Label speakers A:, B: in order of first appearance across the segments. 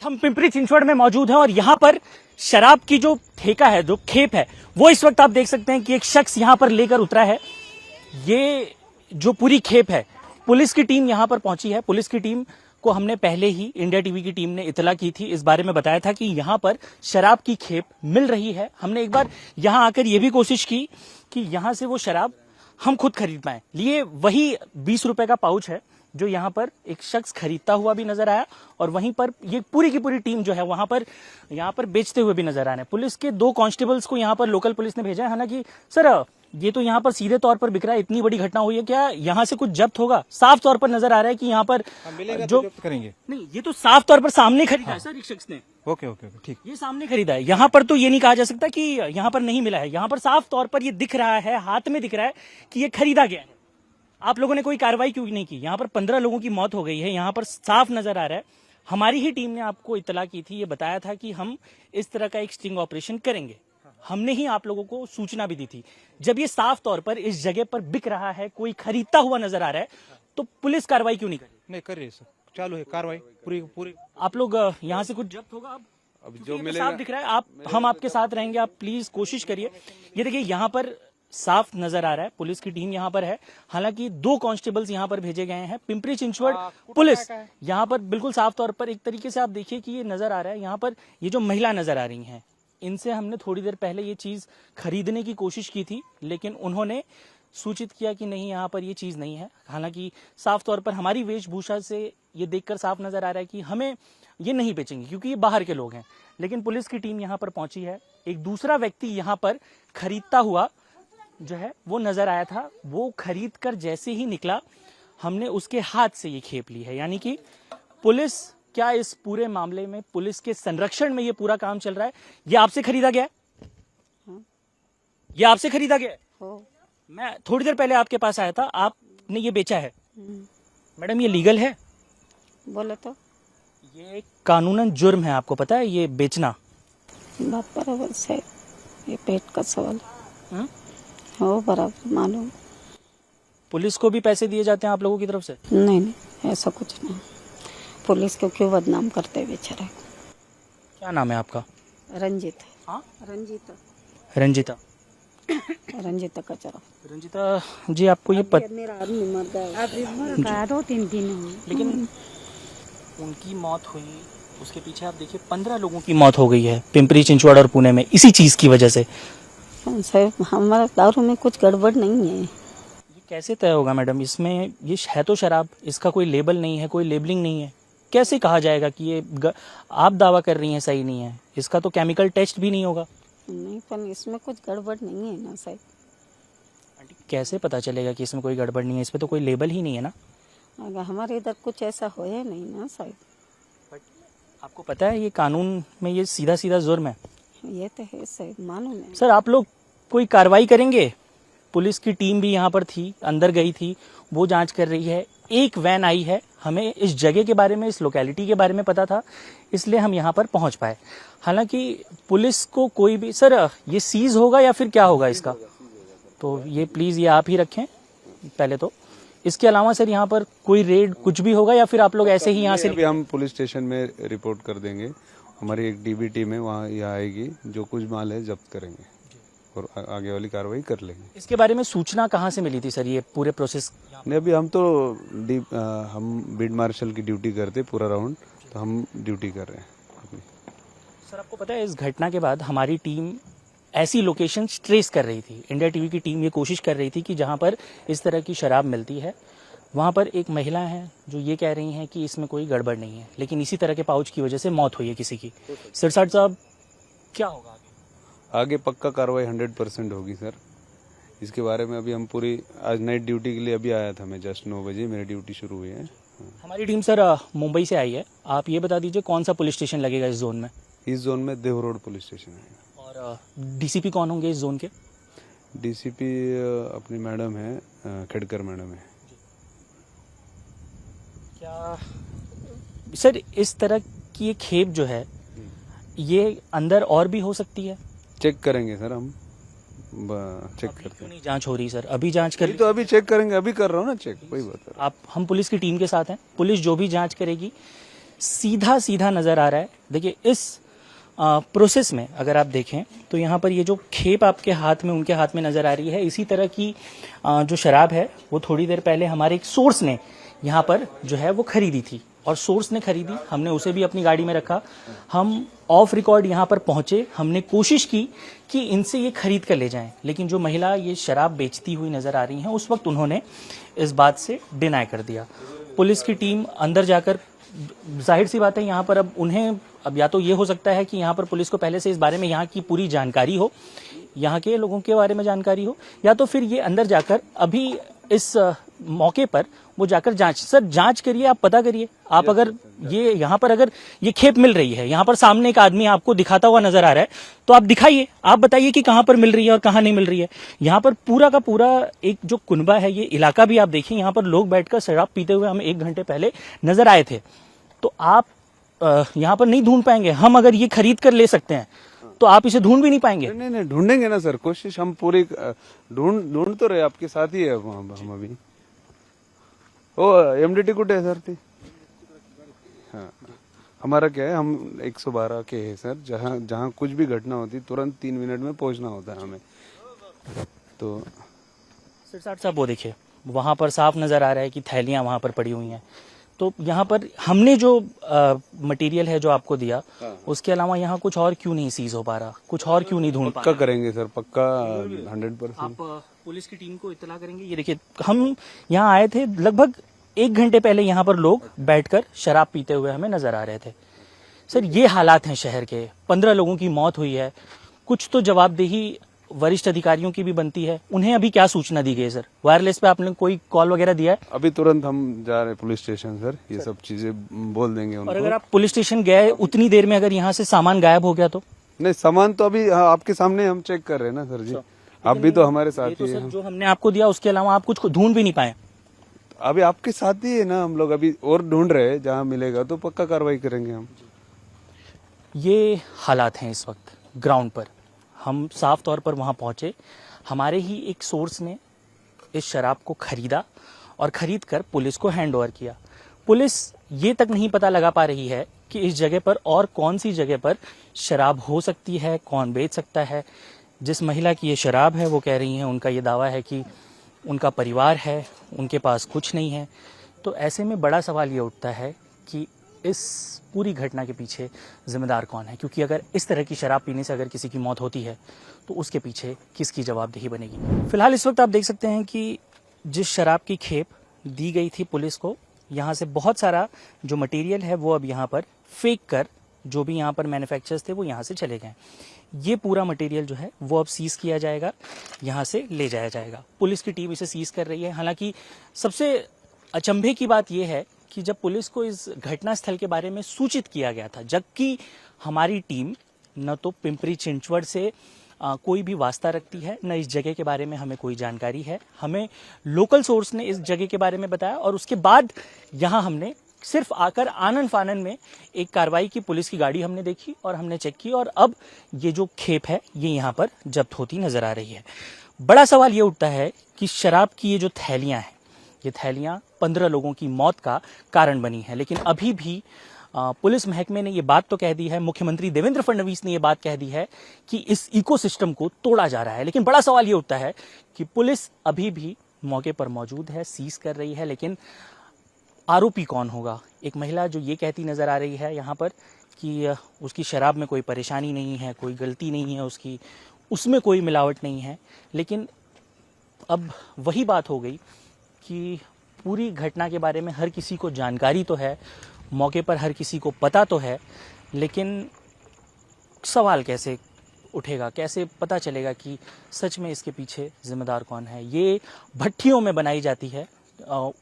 A: हम पिंपरी चिंचवड़ में मौजूद हैं और यहाँ पर शराब की जो ठेका है, जो खेप है, वो इस वक्त आप देख सकते हैं कि एक शख्स यहाँ पर लेकर उतरा है। ये जो पूरी खेप है, पुलिस की टीम यहाँ पर पहुंची है। पुलिस की टीम को हमने पहले ही इंडिया टीवी की टीम ने इतला की थी, इस बारे में बताया था कि यहाँ पर शराब की खेप मिल रही है। हमने एक बार यहाँ आकर ये भी कोशिश की कि यहाँ से वो शराब हम खुद खरीद पाए। लिए वही 20 रुपए का पाउच है जो यहाँ पर एक शख्स खरीदता हुआ भी नजर आया और वहीं पर ये पूरी की पूरी टीम जो है वहां पर यहाँ पर बेचते हुए भी नजर आ रहे हैं। पुलिस के 2 कांस्टेबल्स को यहाँ पर लोकल पुलिस ने भेजा है। हालांकि सर, ये तो यहाँ पर सीधे तौर पर बिक रहा है, इतनी बड़ी घटना हुई है, क्या यहाँ से कुछ जब्त होगा? साफ तौर पर नजर आ रहा है कि यहाँ पर जो
B: करेंगे
A: नहीं, ये तो साफ तौर पर सामने खरीदा है सर एक शख्स ने।
B: ओके ओके ठीक,
A: ये सामने खरीदा है। यहाँ पर तो ये नहीं कहा जा सकता कि यहाँ पर नहीं मिला है। यहाँ पर साफ तौर पर ये दिख रहा है, हाथ में दिख रहा है कि ये खरीदा गया है। आप लोगों ने कोई कार्रवाई क्यों नहीं की? यहाँ पर 15 लोगों की मौत हो गई है, यहाँ पर साफ नजर आ रहा है। हमारी ही टीम ने आपको इत्तला की थी, ये बताया था कि हम इस तरह का एक स्टिंग ऑपरेशन करेंगे। हमने ही आप लोगों को सूचना भी दी थी। जब ये साफ तौर पर इस जगह पर बिक रहा है, कोई खरीदता हुआ नजर आ रहा है, तो पुलिस कार्रवाई क्यों नहीं कर रही?
B: नहीं कर रही सर, चालू है कार्रवाई पूरी।
A: आप लोग यहाँ से कुछ जब्त होगा
B: अब जो
A: ये
B: मिलेगा
A: साफ दिख रहा है। हम आपके साथ रहेंगे, आप प्लीज कोशिश करिए। ये देखिए यहाँ पर साफ नजर आ रहा है, पुलिस की टीम यहाँ पर है। हालांकि 2 कांस्टेबल्स यहाँ पर भेजे गए हैं। पिंपरी चिंचवड़ पुलिस यहाँ पर बिल्कुल साफ तौर पर, एक तरीके से आप देखिए कि ये नजर आ रहा है। यहाँ पर ये जो महिला नजर आ रही हैं, इनसे हमने थोड़ी देर पहले ये चीज खरीदने की कोशिश की थी, लेकिन उन्होंने सूचित किया कि नहीं, यहाँ पर ये चीज नहीं है। हालांकि साफ तौर पर हमारी वेशभूषा से ये देखकर साफ नजर आ रहा है कि हमें ये नहीं बेचेंगे, क्योंकि ये बाहर के लोग हैं। लेकिन पुलिस की टीम यहाँ पर पहुंची है। एक दूसरा व्यक्ति यहाँ पर खरीदता हुआ जो है वो नजर आया था। वो खरीद कर जैसे ही निकला, हमने उसके हाथ से ये खेप ली है। यानी कि पुलिस, क्या इस पूरे मामले में पुलिस के संरक्षण में ये पूरा काम चल रहा है? ये आपसे खरीदा गया है? ये आपसे खरीदा गया है? मैं थोड़ी देर पहले आपके पास आया था, आपने ये बेचा है। मैडम, ये लीगल है?
C: बोलो तो।
A: ये कानूनन जुर्म है, आपको पता है ये बेचना?
C: बात बराबर से, ये पेट का सवाल
A: हाँ?
C: हो, बराबर मालूम।
A: पुलिस को भी पैसे दिए जाते हैं आप लोगों की तरफ से?
C: नहीं, ऐसा कुछ नहीं। पुलिस को क्यों बदनाम करते बेचारा?
A: क्या नाम है आपका?
C: रंजित।
A: हाँ,
C: रंजिता कचरा।
A: रंजिता जी, आपको ये
C: मेरा आदमी मर गया 2-3 दिन हुए।
A: लेकिन उनकी मौत हुई, उसके पीछे आप देखिए 15 लोगों की मौत हो गई है पिंपरी चिंचवड़ और पुणे में, इसी चीज की वजह से।
C: सर, हमारे दारू में कुछ गड़बड़ नहीं है।
A: ये कैसे तय होगा मैडम? इसमें ये है तो शराब, इसका कोई लेबल नहीं है, कोई लेबलिंग नहीं है। कैसे कहा जाएगा कि ये आप दावा कर रही हैं सही नहीं है? इसका तो केमिकल टेस्ट भी नहीं होगा।
C: नहीं, पर इसमें कुछ गड़बड़ नहीं है ना साहब।
A: कैसे पता चलेगा कि इसमें कोई गड़बड़ नहीं है? इस पे तो कोई लेबल ही नहीं है ना।
C: अगर हमारे इधर कुछ ऐसा होया नहीं ना साहब।
A: आपको पता है ये कानून में ये सीधा सीधा जुर्म है।
C: ये तो है साहब, मालूम है।
A: सर, आप लोग कोई कार्रवाई करेंगे? पुलिस की टीम भी यहाँ पर थी, अंदर गई थी, वो जांच कर रही है। एक वैन आई है, हमें इस जगह के बारे में, इस लोकेलिटी के बारे में पता था, इसलिए हम यहाँ पर पहुँच पाए। हालांकि पुलिस को कोई भी, सर ये सीज होगा या फिर क्या होगा इसका? तो ये प्लीज़ ये आप ही रखें पहले तो। इसके अलावा सर यहाँ पर कोई रेड कुछ भी होगा या फिर आप लोग ऐसे ही यहाँ से?
D: अभी हम पुलिस स्टेशन में रिपोर्ट कर देंगे। हमारी एक डीबी टीम है, वहाँ यहाँ आएगी, जो कुछ माल है जब्त करेंगे और आगे वाली कार्रवाई कर लेंगे।
A: इसके बारे में सूचना कहाँ से मिली थी सर, ये पूरे प्रोसेस?
D: नहीं, अभी हम तो हम बीट मार्शल की ड्यूटी करते पूरा राउंड, तो हम ड्यूटी कर रहे हैं अपनी।
A: सर, आपको पता है इस घटना के बाद हमारी टीम ऐसी लोकेशन ट्रेस कर रही थी। इंडिया टीवी की टीम ये कोशिश कर रही थी कि जहाँ पर इस तरह की शराब मिलती है, वहाँ पर एक महिला है जो ये कह रही हैं कि इसमें कोई गड़बड़ नहीं है, लेकिन इसी तरह के पाउच की वजह से मौत हुई है किसी की। सिरसाट साहब, क्या होगा
D: आगे पक्का कार्रवाई 100% होगी सर। इसके बारे में अभी हम पूरी, आज नाइट ड्यूटी के लिए अभी आया था मैं, जस्ट 9 बजे मेरी ड्यूटी शुरू हुई है।
A: हमारी टीम सर मुंबई से आई है। आप ये बता दीजिए कौन सा पुलिस स्टेशन लगेगा इस जोन में?
D: इस जोन में देव रोड पुलिस स्टेशन है।
A: और डीसीपी कौन होंगे इस जोन के?
D: डीसीपी अपनी मैडम है, खेड़कर मैडम है।
A: क्या सर इस तरह की ये खेप जो है, ये अंदर और भी हो सकती है?
D: चेक करेंगे सर, हम चेक करते
A: क्यों
D: हैं।
A: नहीं जांच हो रही सर? अभी जांच कर,
D: तो अभी चेक करेंगे, अभी कर रहा हूँ ना चेक, वही बात है।
A: आप, हम पुलिस की टीम के साथ हैं। पुलिस जो भी जांच करेगी सीधा सीधा नजर आ रहा है। देखिए इस प्रोसेस में अगर आप देखें तो यहाँ पर ये जो खेप आपके हाथ में, उनके हाथ में नजर आ रही है, इसी तरह की जो शराब है वो थोड़ी देर पहले हमारे एक सोर्स ने यहाँ पर जो है वो खरीदी थी, और सोर्स ने खरीदी, हमने उसे भी अपनी गाड़ी में रखा। हम ऑफ रिकॉर्ड यहाँ पर पहुंचे, हमने कोशिश की कि इनसे ये खरीद कर ले जाएं, लेकिन जो महिला ये शराब बेचती हुई नजर आ रही हैं उस वक्त उन्होंने इस बात से डिनाई कर दिया। पुलिस की टीम अंदर जाकर, जाहिर सी बात है यहाँ पर अब या तो ये हो सकता है कि यहाँ पर पुलिस को पहले से इस बारे में यहाँ की पूरी जानकारी हो, यहाँ के लोगों के बारे में जानकारी हो, या तो फिर ये अंदर जाकर अभी इस मौके पर वो जाकर जांच करिए, आप पता करिए। आप अगर ये यहाँ पर अगर ये खेप मिल रही है, यहाँ पर सामने एक आदमी आपको दिखाता हुआ नजर आ रहा है, तो आप दिखाइए, आप बताइए कि कहाँ पर मिल रही है और कहाँ नहीं मिल रही है। यहाँ पर पूरा का पूरा एक जो कुनबा है, ये इलाका भी आप देखिए, यहाँ पर लोग बैठकर शराब पीते हुए हमें 1 घंटे पहले नजर आए थे। तो आप यहाँ पर नहीं ढूंढ पाएंगे। हम अगर ये खरीद कर ले सकते हैं तो आप इसे ढूंढ भी नहीं पाएंगे।
D: नहीं ढूंढेंगे ना सर, कोशिश हम पूरी ढूंढ तो रहे, आपके साथ ही है हम अभी। ओ एमडीटी कुछ है सर थी। हाँ, हमारा क्या है, हम 112 के है सर, जहाँ कुछ भी घटना होती तुरंत 3 मिनट में पहुंचना होता है हमें। तो
A: सिरसाट साहब वो देखिए, वहां पर साफ नजर आ रहा है कि थैलियां वहां पर पड़ी हुई हैं। तो यहाँ पर हमने जो मटेरियल है जो आपको दिया, उसके अलावा यहाँ कुछ और क्यों नहीं सीज हो पा रहा, कुछ और क्यों नहीं ढूंढ पा
D: पक्का करेंगे सर, पक्का 100%।
A: आप पुलिस की टीम को इत्तला करेंगे। ये देखिए, हम यहाँ आए थे लगभग 1 घंटे पहले, यहाँ पर लोग बैठकर शराब पीते हुए हमें नजर आ रहे थे। सर ये हालात हैं शहर के, 15 लोगों की मौत हुई है, कुछ तो जवाबदेही वरिष्ठ अधिकारियों की भी बनती है। उन्हें अभी क्या सूचना दी गई है सर? वायरलेस पे आपने कोई कॉल वगैरह दिया है?
D: अभी तुरंत हम जा रहे हैं पुलिस स्टेशन सर, ये सब चीजें बोल देंगे उनको।
A: और अगर आप पुलिस स्टेशन गए उतनी देर में अगर यहाँ से सामान गायब हो गया तो?
D: नहीं, सामान तो अभी आपके सामने हम चेक कर रहे हैं ना सर जी, आप भी तो हमारे साथ ही हैं।
A: जो हमने आपको दिया उसके अलावा आप कुछ ढूंढ भी नहीं पाए।
D: अभी आपके साथ ही है ना हम लोग, अभी और ढूंढ रहे हैं, जहाँ मिलेगा तो पक्का कार्रवाई करेंगे हम।
A: ये हालात हैं इस वक्त ग्राउंड पर। हम साफ तौर पर वहां पहुंचे, हमारे ही एक सोर्स ने इस शराब को खरीदा और खरीद कर पुलिस को हैंड ओवर किया। पुलिस ये तक नहीं पता लगा पा रही है कि इस जगह पर और कौन सी जगह पर शराब हो सकती है, कौन बेच सकता है। जिस महिला की ये शराब है वो कह रही हैं, उनका ये दावा है कि उनका परिवार है, उनके पास कुछ नहीं है। तो ऐसे में बड़ा सवाल ये उठता है कि इस पूरी घटना के पीछे जिम्मेदार कौन है, क्योंकि अगर इस तरह की शराब पीने से अगर किसी की मौत होती है तो उसके पीछे किसकी जवाबदेही बनेगी। फिलहाल इस वक्त आप देख सकते हैं कि जिस शराब की खेप दी गई थी पुलिस को, यहाँ से बहुत सारा जो मटेरियल है वो अब यहाँ पर फेंक कर, जो भी यहाँ पर मैन्युफैक्चरर्स थे वो यहाँ से चले गए। ये पूरा मटेरियल जो है वो अब सीज किया जाएगा, यहाँ से ले जाया जाएगा। पुलिस की टीम इसे सीज कर रही है। हालांकि सबसे अचंभे की बात यह है कि जब पुलिस को इस घटना स्थल के बारे में सूचित किया गया था, जबकि हमारी टीम न तो पिंपरी चिंचवड़ से कोई भी वास्ता रखती है, न इस जगह के बारे में हमें कोई जानकारी है। हमें लोकल सोर्स ने इस जगह के बारे में बताया और उसके बाद यहाँ हमने सिर्फ आकर आनन फानन में एक कार्रवाई की, पुलिस की गाड़ी हमने देखी और हमने चेक की, और अब ये जो खेप है ये यहाँ पर जब्त होती नजर आ रही है। बड़ा सवाल ये उठता है कि शराब की ये जो थैलियाँ हैं, ये थैलियाँ 15 लोगों की मौत का कारण बनी है, लेकिन अभी भी पुलिस महकमे ने ये बात तो कह दी है, मुख्यमंत्री देवेंद्र फडणवीस ने ये बात कह दी है कि इस इकोसिस्टम को तोड़ा जा रहा है। लेकिन बड़ा सवाल ये उठता है कि पुलिस अभी भी मौके पर मौजूद है, सीज कर रही है, लेकिन आरोपी कौन होगा? एक महिला जो ये कहती नजर आ रही है यहाँ पर कि उसकी शराब में कोई परेशानी नहीं है, कोई गलती नहीं है उसकी, उसमें कोई मिलावट नहीं है। लेकिन अब वही बात हो गई कि पूरी घटना के बारे में हर किसी को जानकारी तो है, मौके पर हर किसी को पता तो है, लेकिन सवाल कैसे उठेगा, कैसे पता चलेगा कि सच में इसके पीछे जिम्मेदार कौन है? ये भट्टियों में बनाई जाती है,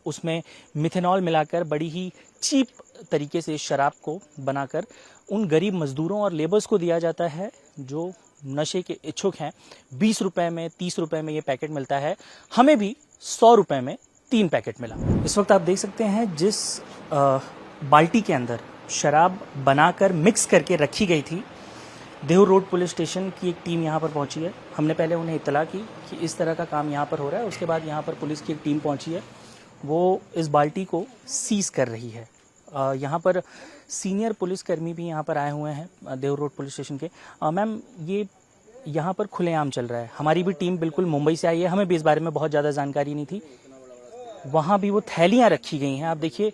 A: उसमें मिथेनॉल मिलाकर बड़ी ही चीप तरीके से शराब को बनाकर उन गरीब मजदूरों और लेबर्स को दिया जाता है जो नशे के इच्छुक हैं। 20 रुपए में, 30 रुपए में ये पैकेट मिलता है। हमें भी 100 रुपए में 3 पैकेट मिला। इस वक्त आप देख सकते हैं जिस बाल्टी के अंदर शराब बनाकर मिक्स करके रखी गई थी, देहू रोड पुलिस स्टेशन की एक टीम यहाँ पर पहुँची है। हमने पहले उन्हें इत्तला की कि इस तरह का काम यहाँ पर हो रहा है। उसके बाद यहाँ पर पुलिस की एक टीम पहुँची है, वो इस बाल्टी को सीज कर रही है। यहाँ पर सीनियर पुलिसकर्मी भी यहाँ पर आए हुए हैं देव रोड पुलिस स्टेशन के। मैम, ये यहाँ पर खुलेआम चल रहा है। हमारी भी टीम बिल्कुल मुंबई से आई है, हमें भी इस बारे में बहुत ज़्यादा जानकारी नहीं थी। वहाँ भी वो थैलियाँ रखी गई हैं, आप देखिए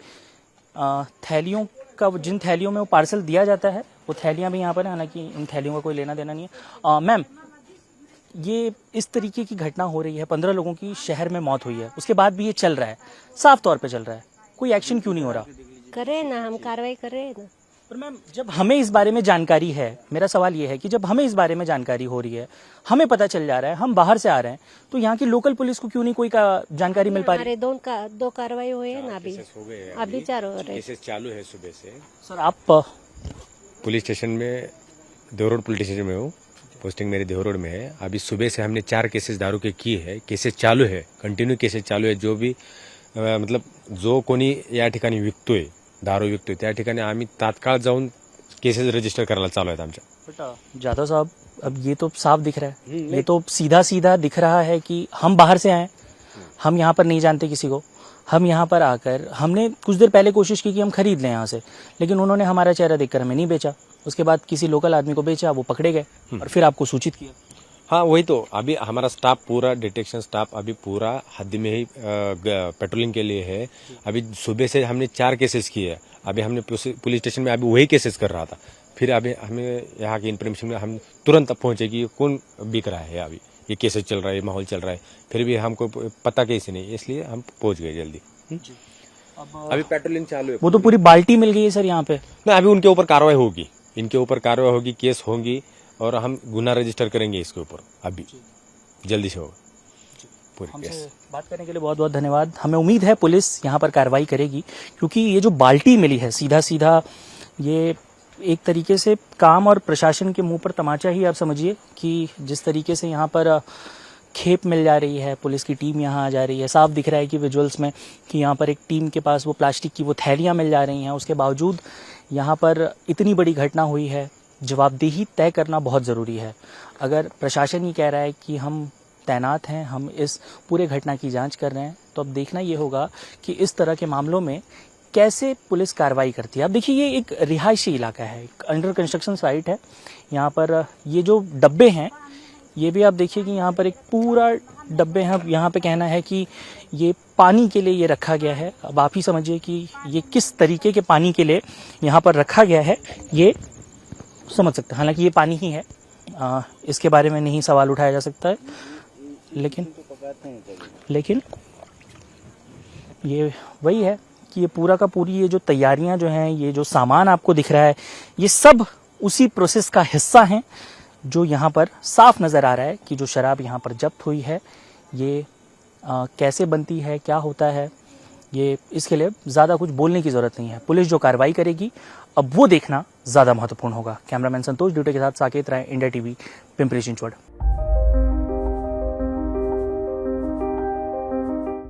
A: थैलियों का, जिन थैलियों में वो पार्सल दिया जाता है वो थैलियाँ भी यहाँ पर हैं, हालांकि इन थैलियों का कोई लेना देना नहीं है। मैम, ये इस तरीके की घटना हो रही है, 15 लोगों की शहर में मौत हुई है, उसके बाद भी ये चल रहा है, साफ तौर पे चल रहा है, कोई एक्शन क्यों नहीं हो रहा?
E: करे ना, हम कार्रवाई कर रहे हैं ना।
A: पर मैम, जब हमें इस बारे में जानकारी है, मेरा सवाल ये है कि जब हमें इस बारे में जानकारी हो रही है, हमें पता चल जा रहा है, हम बाहर से आ रहे हैं, तो यहाँ की लोकल पुलिस को क्यों नहीं कोई जानकारी मिल पा रही?
E: हमारे दो कार्रवाई हुए हैं ना, अभी 4 हो रहे।
F: केसेस चालू है सुबह से।
A: सर, आप
F: पुलिस स्टेशन में, देव रोड पुलिस स्टेशन में हूँ, पोस्टिंग मेरी देव रोड में है। अभी सुबह से हमने 4 केसेस दारू के किए है, केसेस चालू है, कंटिन्यू केसेस चालू है। जो भी मतलब जो कोणी या ठिकाणी विकतोय, दारू विकतोय, त्या ठिकाणी आम्ही तात्काळ जाऊन केसेस रजिस्टर करायला चालू आहेत आमच्या।
A: बेटा जादव साहब, अब ये तो साफ दिख रहा है, ये तो सीधा सीधा दिख रहा है कि हम बाहर से आए, हम यहाँ पर नहीं जानते किसी को, हम यहाँ पर आकर हमने कुछ देर पहले कोशिश की कि हम खरीद लें यहाँ से, लेकिन उन्होंने हमारा चेहरा देखकर हमें नहीं बेचा, उसके बाद किसी लोकल आदमी को बेचा, वो पकड़े गए और फिर आपको सूचित किया।
F: हाँ वही तो, अभी हमारा स्टाफ पूरा, डिटेक्शन स्टाफ अभी पूरा हद में ही पेट्रोलिंग के लिए है। अभी सुबह से हमने 4 केसेस किए हैं। अभी हमने पुलिस स्टेशन में अभी वही केसेस कर रहा था, फिर अभी हमें यहाँ की इन्फॉर्मेशन में हम तुरंत पहुंचे कि कौन बिक रहा है, अभी ये केसेस चल रहा है, माहौल चल रहा है, फिर भी हमको पता कैसे नहीं, इसलिए हम पहुंच गए जल्दी। अभी पेट्रोलिंग चालू है।
A: वो तो पूरी बाल्टी मिल गई है सर यहाँ पे।
F: नहीं, अभी उनके ऊपर कार्रवाई होगी, इनके ऊपर कार्रवाई होगी, केस होंगी और हम गुना रजिस्टर करेंगे इसके ऊपर, अभी जल्दी से होगा पूरी केस।
A: हमसे बात करने के लिए बहुत बहुत धन्यवाद। हमें उम्मीद है पुलिस यहाँ पर कार्रवाई करेगी, क्योंकि ये जो बाल्टी मिली है, सीधा सीधा ये एक तरीके से काम और प्रशासन के मुंह पर तमाचा ही आप समझिए कि जिस तरीके से यहाँ पर खेप मिल जा रही है, पुलिस की टीम यहाँ आ जा रही है, साफ दिख रहा है कि विजुअल्स में कि यहाँ पर एक टीम के पास वो प्लास्टिक की वो थैलियाँ मिल जा रही हैं। उसके बावजूद यहाँ पर इतनी बड़ी घटना हुई है, जवाबदेही तय करना बहुत ज़रूरी है। अगर प्रशासन ही कह रहा है कि हम तैनात हैं, हम इस पूरे घटना की जांच कर रहे हैं, तो अब देखना ये होगा कि इस तरह के मामलों में कैसे पुलिस कार्रवाई करती है। अब देखिए, ये एक रिहायशी इलाका है, एक अंडर कंस्ट्रक्शन साइट है। यहाँ पर ये जो डब्बे हैं, ये भी आप देखिए कि यहाँ पर एक पूरा डब्बे हैं। यहाँ पे कहना है कि ये पानी के लिए ये रखा गया है। अब आप ही समझिए कि ये किस तरीके के पानी के लिए यहाँ पर रखा गया है, ये समझ सकते हैं। हालांकि ये पानी ही है, इसके बारे में नहीं सवाल उठाया जा सकता है, लेकिन ये वही है कि ये पूरा का पूरी ये जो तैयारियां जो हैं, ये जो सामान आपको दिख रहा है, ये सब उसी प्रोसेस का हिस्सा हैं जो यहाँ पर साफ नज़र आ रहा है कि जो शराब यहाँ पर जब्त हुई है, ये कैसे बनती है, क्या होता है, ये इसके लिए ज़्यादा कुछ बोलने की ज़रूरत नहीं है। पुलिस जो कार्रवाई करेगी, अब वो देखना ज़्यादा महत्वपूर्ण होगा। कैमरामैन संतोष ड्यूटी के साथ साकेत राय, इंडिया टीवी, पिंपरी चिंचवड।